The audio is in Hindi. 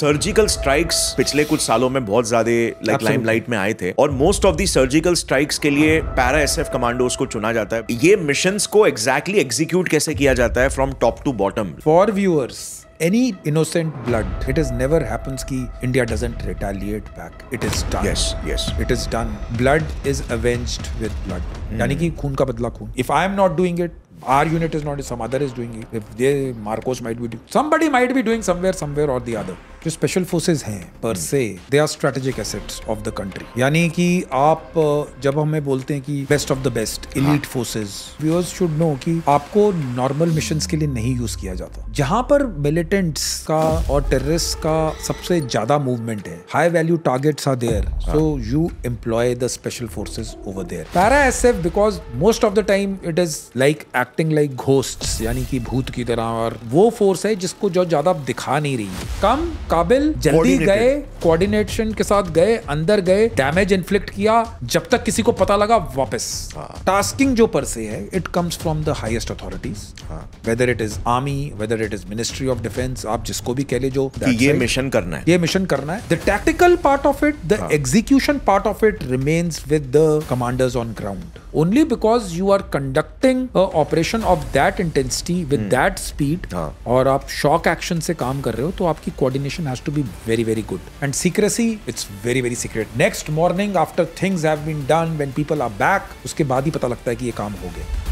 सर्जिकल स्ट्राइक्स पिछले कुछ सालों में बहुत ज्यादा लाइक लाइमलाइट में आए थे और most of the surgical strikes के लिए पैरा एसएफ कमांडोज को चुना जाता है। ये मिशंस को एग्जैक्टली एग्जीक्यूट कैसे किया जाता है from top to bottom? For viewers, any innocent blood, it is never happens ki India doesn't retaliate back. It is done. Yes. It is done. Blood is avenged with blood. यानी कि खून का बदला खून. If I am not doing it, our unit is not, some other is doing it. If they, Marcos might be doing, somebody might be doing somewhere or the other. जो स्पेशल फोर्सेस हैं पर से, they are strategic assets of the country. यानी कि आप जब हमें बोलते हैं कि best of the best elite forces, viewers should know कि आपको नॉर्मल मिशंस के लिए नहीं यूज किया जाता। जहां पर मिलिटेंट्स का और टेररिस्ट का सबसे ज्यादा मूवमेंट है, high value targets are there, so you employ the special forces over there. Para SF, because most of the time it is like acting like ghosts, यानी कि भूत की तरह, और वो फोर्स है जिसको जो ज्यादा दिखा नहीं रही है। कम काबिल, जल्दी गए, कोऑर्डिनेशन के साथ गए, अंदर गए, डैमेज इन्फ्लिक्ट किया, जब तक किसी को पता लगा वापस। टास्किंग जो पर से है, it comes from the highest authorities, whether it is army, whether it is ministry of defence, आप जिसको भी कह ले, जो ये मिशन करना है, ये मिशन करना है। The tactical part of it, the execution part of it remains with the commanders on ground, only because you are conducting a operation of that intensity with that speed, और आप शॉक एक्शन से काम कर रहे हो, तो आपकी coordination has to be very very good, and secrecy, it's very very secret. Next morning after things have been done, when people are back, उसके बाद ही पता लगता है कि ये काम हो गया।